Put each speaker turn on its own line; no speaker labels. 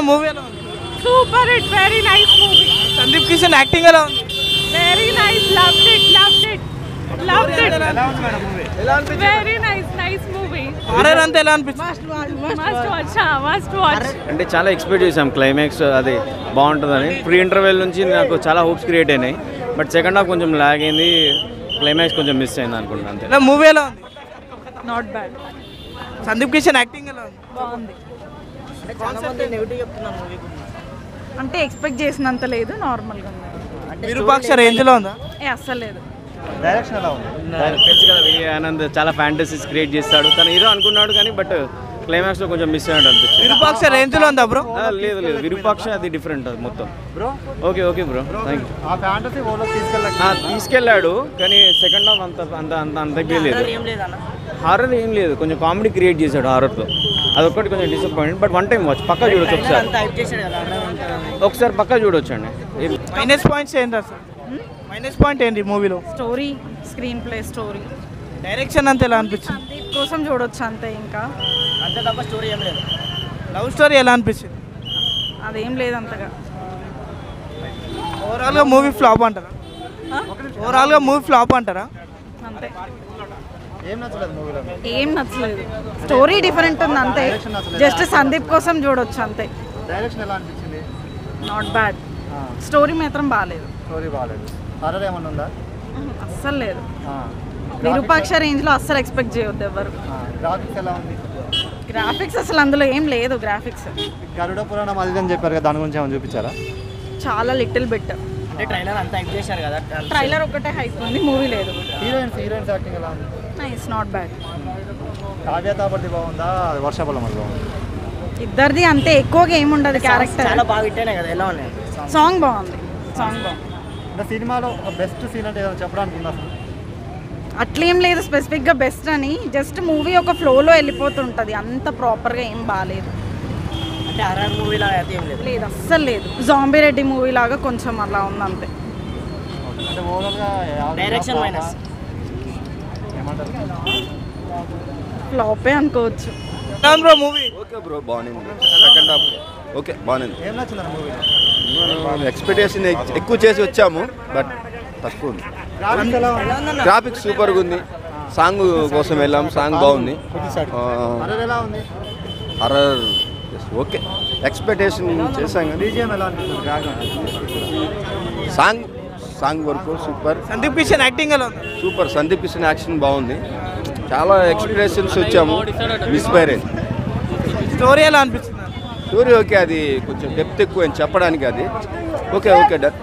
Movie ఎలా ఉంది?
Super, it's very nice movie.
Sandeep Kishan acting ఎలా ఉంది?
Very nice, loved it. Very nice movie.
Horror అంతా ఎలా అనిపించింది?
Must watch.
అంటే చాలా ఎక్స్పెక్ట్ చేసాం క్లైమాక్స్ అది బాగుంటుందని. ప్రీ ఇంటర్వెల్ నుంచి నాకు చాలా హోప్స్ క్రియేట్ అయినాయి. బట్ సెకండ్ హాఫ్ కొంచెం లాగ్ అయింది, క్లైమాక్స్ కొంచెం మిస్ అయింది అనుకుంటున్నాను అంతే.
ఇలా మూవీ ఎలా ఉంది?
Not bad.
Sandeep Kishan acting ఎలా ఉంది?
బాగుంది.
అంటే ఎక్స్పెక్ట్ చేసినంత లేదు, నార్మల్గా ఉంది.
విరూపాక్ష రేంజ్లో ఉందా?
అస్సలు లేదు.
డైరెక్షన్ ఎలా ఉంది?
తెలుసు కదా విజయ్ ఆనంద్ చాలా ఫ్యాంటసీస్ క్రియేట్ చేస్తాడు. తను ఏదో అనుకున్నాడు కానీ బట్ క్లైమాక్స్లో కొంచెం మిస్ అయ్యాడు అనిపించింది.
విరూపాక్ష రేంజ్లో ఉందా బ్రో?
లేదు విరూపాక్ష అది డిఫరెంట్ అది మొత్తం.
Bro
okay bro thank you.
ఆ ఫ్యాంటసీ ఓవర్లోకి
తీసుకెళ్ళాడు కానీ సెకండ్ హాఫ్ అంత లేదు. హారర్ ఏం లేదు, కొంచెం కామెడీ క్రియేట్ చేశాడు హారర్తో. అదొక్కటి కొంచెం disappoint. But one time watch పక్కా చూడొచ్చు ఒకసారి పక్కా చూడొచ్చు అండి.
మైనస్ పాయింట్స్ ఏంటి అసలు? మైనస్ పాయింట్ ఏంటి మూవీలో?
Story, screen play, story,
direction అంతా ఎలా అనిపించింది?
సందీప్ కోసం చూడొచ్చు అంతే. ఇంకా
అంతే తప్ప స్టోరీ ఏం లేదు. లవ్ స్టోరీ ఎలా అనిపించింది?
అదేం లేదు అంతగా.
ఓవరాల్గా మూవీ ఫ్లాప్ అంటారా? ఓవరాల్గా మూవీ ఫ్లాప్ అంటారా?
అంతే,
ఏం నచ్చలేదు మూవీలో?
ఏం నచ్చలేదు. స్టోరీ డిఫరెంట్ ఉంది అంతే. జస్ట్ సందీప్ కోసం చూడొచ్చు అంతే.
డైరెక్షన్ ఎలా అనిపించింది?
Not bad. స్టోరీ మాత్రం బాగాలేదు.
స్టోరీ బాగాలేదు. హారర్ ఏమన్నా ఉందా?
అస్సలు లేదు. విరూపాక్ష రేంజ్లో అస్సలు ఎక్స్పెక్ట్ చేయొద్దు ఎవరు.
గ్రాఫిక్స్ ఎలా ఉంది?
గ్రాఫిక్స్ అసలు అందులో ఏం లేదు. గ్రాఫిక్స్
గరుడ పురాణం అది అని చెప్పారు కదా, దాని గురించి ఏమైనా చూపించారా?
చాలా లిటిల్ బిట్.
అంటే ట్రైలర్ అంతా హైప్ చేశారు కదా.
ట్రైలర్ ఒకటే హైప్ ఉంది, మూవీ లేదు.
హీరోయిన్స్ యాక్టింగ్ ఎలా ఉంది?
Nice, not bad.
కావ్య తాపర్ది బాగుందా, వర్షాబలం అది బాగుంది?
ఇద్దరిది అంతే, ఎక్కువగా ఏముండదు క్యారెక్టర్.
చాలా బాగా ఇట్టేనే కదా. ఎలా ఉన్నాయి?
సాంగ్ బాగుంది.
అంటే సినిమాలో ఒక బెస్ట్ సీన్ అంటే ఏదైనా చెప్పడానికి ఉందా?
అట్లేం లేదు స్పెసిఫిక్గా బెస్ట్ అని. జస్ట్ మూవీ ఒక ఫ్లోలో వెళ్ళిపోతుంటుంది, అంత ప్రాపర్గా ఏం బాగాలేదు.
అంటే హారర్ మూవీలా అయితే ఏం లేదు.
లేదు, అస్సలు లేదు. జాంబీ రెడ్డి మూవీ లాగా కొంచెం అలా ఉంది అంతే.
అంటే ఓవరాల్గా
డైరెక్షన్ మైనస్
ఏమంటారు?
ఫ్లాపే అనుకోవచ్చు.
బ్రో మూవీ
ఓకే బ్రో బాగుంది. సెకండ్ హాఫ్ ఓకే బాగుంది.
ఏం నచ్చింది మూవీలో?
ఎక్స్పెక్టేషన్ ఎక్కువ చేసి వచ్చాము బట్ తక్కువ ఉంది.
గ్రాఫిక్స్ ఎలా ఉంది?
గ్రాఫిక్స్ సూపర్గా ఉంది. సాంగ్ కోసం వెళ్ళాము, సాంగ్ బాగుంది.
హారర్ ఎలా ఉంది?
హర్రర్ ఓకే ఎక్స్పెక్టేషన్ చేసాం కానీ
బీజిఎం ఎలా అనిపిస్తుంది?
సాంగ్ వరకు సూపర్.
సందీప్ కిషన్ యాక్టింగ్ ఎలా ఉంది?
సూపర్. సందీప్ కిషన్ యాక్షన్ బాగుంది. చాలా ఎక్స్ప్రెషన్స్ వచ్చాము, ఇన్స్పైర్ అయింది.
స్టోరీ ఎలా అనిపించింది?
స్టోరీ ఓకే, అది కొంచెం డెప్త్ ఎక్కువ చెప్పడానికి. అది ఓకే డన్.